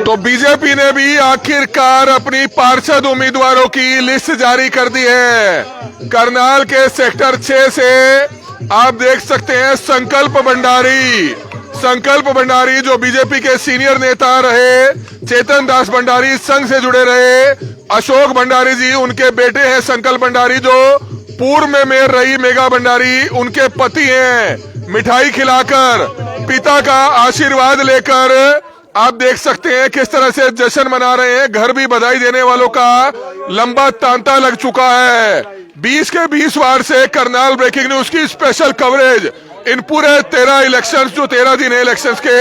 तो बीजेपी ने भी आखिरकार अपनी पार्षद उम्मीदवारों की लिस्ट जारी कर दी है। करनाल के सेक्टर 6 से आप देख सकते हैं संकल्प भंडारी जो बीजेपी के सीनियर नेता रहे, चेतन दास भंडारी संघ से जुड़े रहे, अशोक भंडारी जी उनके बेटे हैं संकल्प भंडारी, जो पूर्व में मेयर रही मेघा भंडारी उनके पति हैं। मिठाई खिलाकर पिता का आशीर्वाद लेकर आप देख सकते हैं किस तरह से जश्न मना रहे हैं। घर भी बधाई देने वालों का लंबा तांता लग चुका है। 20 के 20 वार्ड से करनाल ब्रेकिंग न्यूज की स्पेशल कवरेज इन पूरे 13 इलेक्शंस, जो 13 दिन है इलेक्शंस के,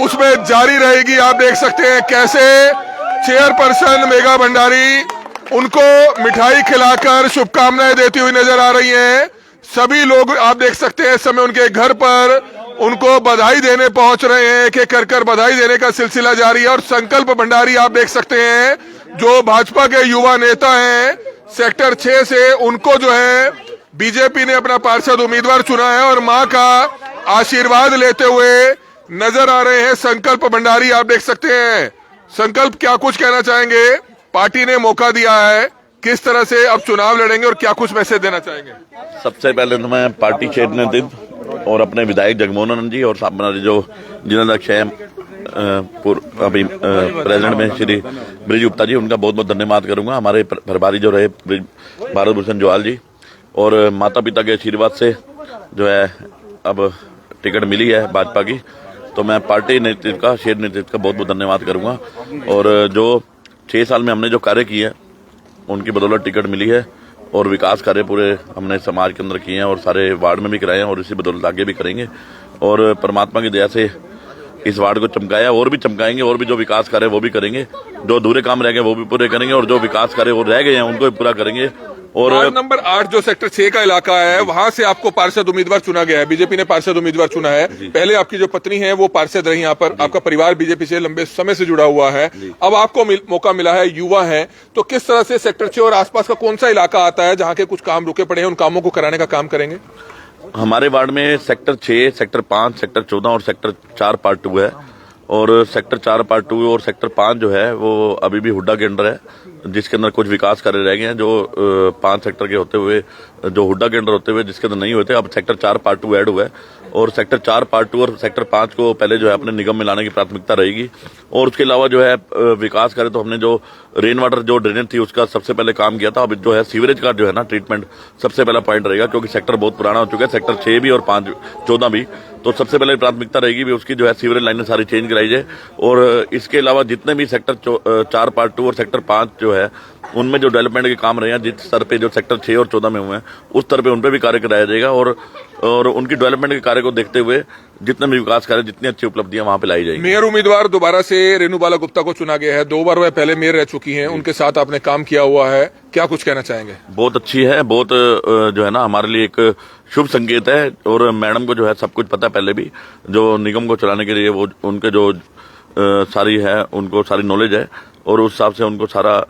उसमें जारी रहेगी। आप देख सकते हैं कैसे चेयरपर्सन मेघा भंडारी उनको मिठाई खिलाकर शुभकामनाएं देती हुई नजर आ रही हैं। सभी लोग आप देख सकते हैं इस समय उनके घर पर उनको बधाई देने पहुंच रहे हैं। एक एक कर बधाई देने का सिलसिला जारी है। और संकल्प भंडारी आप देख सकते हैं जो भाजपा के युवा नेता हैं सेक्टर 6 से, उनको जो है बीजेपी ने अपना पार्षद उम्मीदवार चुना है और मां का आशीर्वाद लेते हुए नजर आ रहे हैं संकल्प भंडारी। आप देख सकते हैं संकल्प क्या कुछ कहना चाहेंगे, पार्टी ने मौका दिया है, किस तरह से अब चुनाव लड़ेंगे और क्या कुछ मैसेज देना चाहेंगे? सबसे पहले तो मैं पार्टी क्षेत्र नेतृत्व और अपने विधायक जगमोहन आनंद जी और हमारे जो जिलाध्यक्ष हैं अभी प्रेसिडेंट में श्री ब्रिज गुप्ता जी, उनका बहुत बहुत धन्यवाद करूंगा। हमारे प्रभारी जो रहे भारत भूषण जोहाल जी, और माता पिता के आशीर्वाद से जो है अब टिकट मिली है भाजपा की, तो मैं पार्टी नेतृत्व का, क्षेत्र नेतृत्व का बहुत बहुत धन्यवाद करूंगा। और जो 6 साल में हमने जो कार्य किए हैं उनकी बदौलत टिकट मिली है, और विकास कार्य पूरे हमने समाज के अंदर किए हैं और सारे वार्ड में भी कराए हैं, और इसी बदौलत आगे भी करेंगे। और परमात्मा की दया से इस वार्ड को चमकाया, और भी चमकाएंगे, और भी जो विकास कार्य वो भी करेंगे, जो अधूरे काम रह गए वो भी पूरे करेंगे, और जो विकास कार्य वो रह गए हैं उनको भी पूरा करेंगे। और वार्ड नंबर 8 जो सेक्टर 6 का इलाका है, वहां से आपको पार्षद उम्मीदवार चुना गया है, बीजेपी ने पार्षद उम्मीदवार चुना है। पहले आपकी जो पत्नी है वो पार्षद रही यहाँ पर, आपका परिवार बीजेपी से लंबे समय से जुड़ा हुआ है, अब आपको मौका मिला है, युवा है, तो किस तरह से सेक्टर 6 और आसपास का कौन सा इलाका आता है जहाँ के कुछ काम रुके पड़े हैं, उन कामों को कराने का काम करेंगे? हमारे वार्ड में सेक्टर 6, सेक्टर 5, सेक्टर 14 और सेक्टर 4 पार्ट 2 है, और सेक्टर 4 पार्ट 2 और सेक्टर 5 जो है वो अभी भी हुड्डा के अंदर है, जिसके अंदर कुछ विकास कार्य रह गए हैं, जो 5 सेक्टर के होते हुए, जो हुड्डा के अंदर होते हुए जिसके अंदर नहीं होते, अब सेक्टर 4 पार्ट 2 ऐड हुआ है। और सेक्टर 4 पार्ट 2 और सेक्टर 5 को पहले जो है अपने निगम में लाने की प्राथमिकता रहेगी। और उसके अलावा जो है विकास कार्य, तो हमने जो रेन वाटर जो ड्रेनेज थी उसका सबसे पहले काम किया था। अब जो है सीवरेज का जो है ना ट्रीटमेंट सबसे पहला पॉइंट रहेगा, क्योंकि सेक्टर बहुत पुराना हो चुका है, सेक्टर 6 भी और 5, 14 भी, तो सबसे पहले प्राथमिकता रहेगी भी उसकी जो है सीवरेज लाइनें सारी चेंज कराई जाए। और इसके अलावा जितने भी सेक्टर 4 पार्ट 2 और सेक्टर 5 जो है उनमें जो डेवलपमेंट के काम रहे हैं, जिस स्तर पे जो सेक्टर 6 और 14 में हुए हैं उस स्तर पे उन पे भी कार्य कराया जाएगा, और उनकी डेवलपमेंट के कार्य को देखते हुए जितने भी विकास कार्य, जितनी अच्छी उपलब्धियां वहां पे लाई जाएगी। मेयर उम्मीदवार दोबारा से रेणुबाला गुप्ता को चुना गया है, 2 बार वह पहले मेयर रह चुकी हैं, उनके साथ आपने काम किया हुआ है, क्या कुछ कहना चाहेंगे? बहुत अच्छी है, बहुत जो है ना हमारे लिए एक शुभ संकेत है। और मैडम को जो है सब कुछ पता है पहले भी, जो निगम को चलाने के लिए वो उनके जो सारी है, उनको सारी नॉलेज है, और उस हिसाब से उनको सारा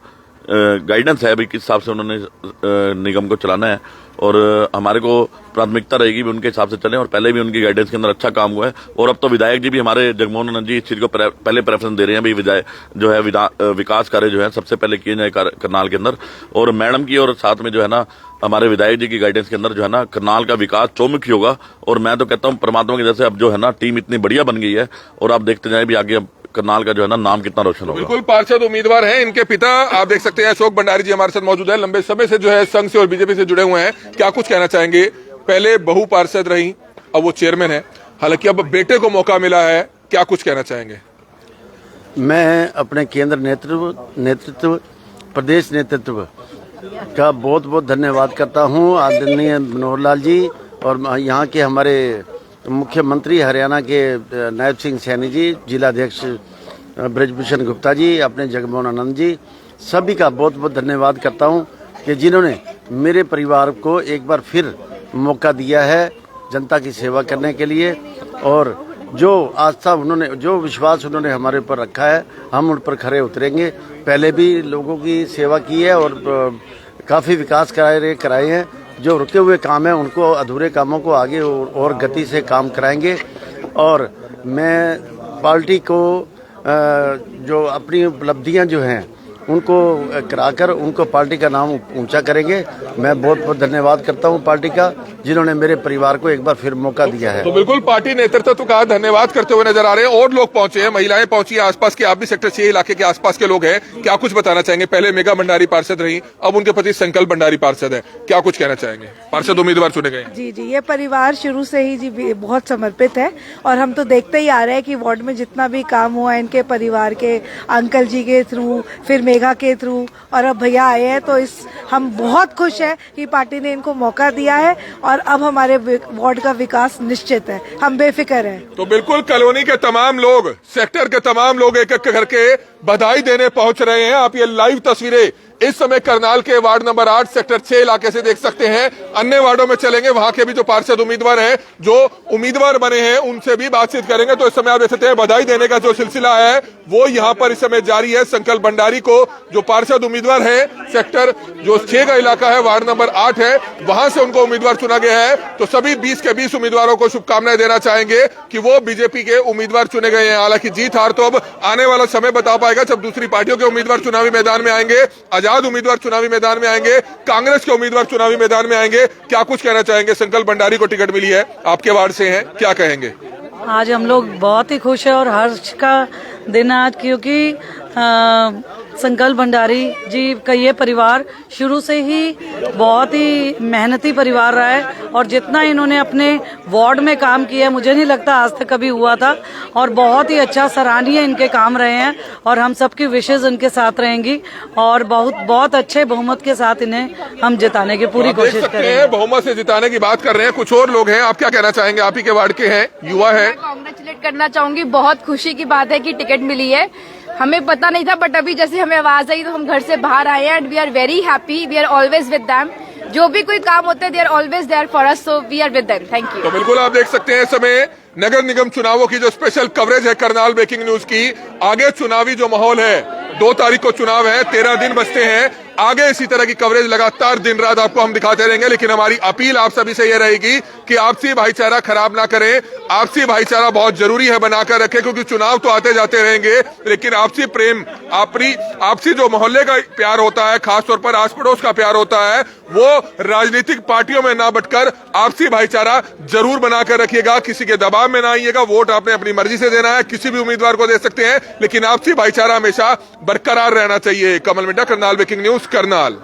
गाइडेंस है भी किस हिसाब से उन्होंने निगम को चलाना है। और हमारे को प्राथमिकता रहेगी भी उनके हिसाब से चलें, और पहले भी उनकी गाइडेंस के अंदर अच्छा काम हुआ है। और अब तो विधायक जी भी हमारे जगमोहन आनंद जी इस चीज को पहले प्रेफरेंस दे रहे हैं भी विधायक जो है विकास कार्य जो है सबसे पहले किए जाए करनाल के अंदर। और मैडम की और साथ में जो है ना हमारे विधायक जी की गाइडेंस के अंदर जो है ना करनाल का विकास चौमुखी होगा। और मैं तो कहता हूँ परमात्मा की जैसे अब जो है ना टीम इतनी बढ़िया बन गई है, और आप देखते जाए भी आगे करनाल का जो है ना नाम कितना रोशन होगा। बिल्कुल पार्षद उम्मीदवार हैं इनके पिता, आप देख सकते हैं अशोक भंडारी जी हमारे साथ मौजूद है, लंबे समय से जो है संघ से और बीजेपी से जुड़े हुए हैं, क्या कुछ कहना चाहेंगे? पहले बहू पार्षद रही, अब वो चेयरमैन है, हालांकि अब बेटे को मौका मिला है, क्या कुछ कहना चाहेंगे? मैं अपने केंद्र नेतृत्व प्रदेश नेतृत्व का बहुत बहुत धन्यवाद करता हूँ, आदरणीय मनोहर लाल जी, और यहाँ के हमारे मुख्यमंत्री हरियाणा के नायब सिंह सैनी जी, जिलाध्यक्ष ब्रजभूषण गुप्ता जी, अपने जगमोहन आनंद जी, सभी का बहुत बहुत धन्यवाद करता हूं कि जिन्होंने मेरे परिवार को एक बार फिर मौका दिया है जनता की सेवा करने के लिए। और जो आस्था उन्होंने, जो विश्वास उन्होंने हमारे ऊपर रखा है, हम उन पर खरे उतरेंगे। पहले भी लोगों की सेवा की है और काफ़ी विकास कराए हैं। जो रुके हुए काम है उनको, अधूरे कामों को आगे और गति से काम कराएंगे। और मैं पार्टी को जो अपनी उपलब्धियां जो हैं उनको कराकर उनको पार्टी का नाम ऊंचा करेंगे। मैं बहुत बहुत धन्यवाद करता हूं पार्टी का, जिन्होंने मेरे परिवार को एक बार फिर मौका दिया है। तो बिल्कुल पार्टी नेतृत्व का धन्यवाद करते हुए नजर आ रहे हैं। और लोग पहुंचे हैं, महिलाएं पहुंची हैं आसपास के, आप भी सेक्टर 6 इलाके के आसपास के लोग हैं, क्या कुछ बताना चाहेंगे? पहले मेघा भंडारी पार्षद रही, अब उनके पति संकल्प भंडारी पार्षद है, क्या कुछ कहना चाहेंगे? पार्षद उम्मीदवार चुने गए। जी जी, ये परिवार शुरू से ही जी बहुत समर्पित है और हम तो देखते ही आ रहे हैं कि वार्ड में जितना भी काम हुआ इनके परिवार के, अंकल जी के थ्रू, फिर मेघा के थ्रू, और अब भैया आए हैं, तो हम बहुत खुश हैं कि पार्टी ने इनको मौका दिया है और अब हमारे वार्ड का विकास निश्चित है, हम बेफिक्र हैं। तो बिल्कुल कॉलोनी के तमाम लोग, सेक्टर के तमाम लोग एक एक करके बधाई देने पहुंच रहे हैं। आप ये लाइव तस्वीरें इस समय करनाल के वार्ड नंबर 8 सेक्टर 6 इलाके से देख सकते हैं। अन्य वार्डों में चलेंगे, वहां के भी जो पार्षद उम्मीदवार हैं, जो उम्मीदवार बने हैं, उनसे भी बातचीत करेंगे। तो इस समय आप देख सकते हैं बधाई देने का जो सिलसिला है वो यहाँ पर इस समय जारी है। संकल्प भंडारी को जो पार्षद उम्मीदवार है, सेक्टर जो 6 का इलाका है, वार्ड नंबर 8 है, वहां से उनको उम्मीदवार चुना गया है। तो सभी 20 के 20 उम्मीदवारों को शुभकामनाएं देना चाहेंगे कि वो बीजेपी के उम्मीदवार चुने गए हैं। हालांकि जीत हार तो अब आने वाला समय बता पाएगा, जब दूसरी पार्टियों के उम्मीदवार चुनावी मैदान में आएंगे, आजाद उम्मीदवार चुनावी मैदान में आएंगे, कांग्रेस के उम्मीदवार चुनावी मैदान में आएंगे। क्या कुछ कहना चाहेंगे? संकल्प भंडारी को टिकट मिली है, आपके वार्ड से हैं, क्या कहेंगे? आज हम लोग बहुत ही खुश है और हर्ष का दिन आज, क्योंकि संकल्प भंडारी जी का ये परिवार शुरू से ही बहुत ही मेहनती परिवार रहा है और जितना इन्होंने अपने वार्ड में काम किया है, मुझे नहीं लगता आज तक कभी हुआ था, और बहुत ही अच्छा सराहनीय इनके काम रहे हैं और हम सबकी विशेष उनके साथ रहेंगी और बहुत अच्छे बहुमत के साथ इन्हें हम जिताने की पूरी कोशिश करेंगे। बहुमत से जिताने की बात कर रहे हैं, कुछ और लोग हैं, आप क्या कहना चाहेंगे? आप ही के वार्ड के हैं, युवा है। कांग्रेचुलेट करना चाहूंगी, बहुत खुशी की बात है कि टिकट मिली है। हमें पता नहीं था, बट अभी जैसे हमें आवाज आई तो हम घर से बाहर आए हैं and we are very happy, we are always with them. जो भी कोई काम होता है they are always there for us, so we are with them. Thank you. तो बिल्कुल आप देख सकते हैं इस समय नगर निगम चुनावों की जो स्पेशल कवरेज है करनाल ब्रेकिंग न्यूज की। आगे चुनावी जो माहौल है, 2 तारीख को चुनाव है, 13 दिन बचते हैं, आगे इसी तरह की कवरेज लगातार दिन रात आपको हम दिखाते रहेंगे। लेकिन हमारी अपील आप सभी से यह रहेगी कि आपसी भाईचारा खराब ना करें। आपसी भाईचारा बहुत जरूरी है बनाकर रखें, क्योंकि चुनाव तो आते जाते रहेंगे, लेकिन आपसी प्रेम, आपसी जो मोहल्ले का प्यार होता है, खासतौर पर आस पड़ोस का प्यार होता है, वो राजनीतिक पार्टियों में ना बटकर आपसी भाईचारा जरूर बनाकर रखिएगा। किसी के दबाव में ना आइएगा। वोट आपने अपनी मर्जी से देना है, किसी भी उम्मीदवार को दे सकते हैं, लेकिन आपसी भाईचारा हमेशा बरकरार रहना चाहिए। कमल मिड्डा, करनाल ब्रेकिंग न्यूज, करनाल।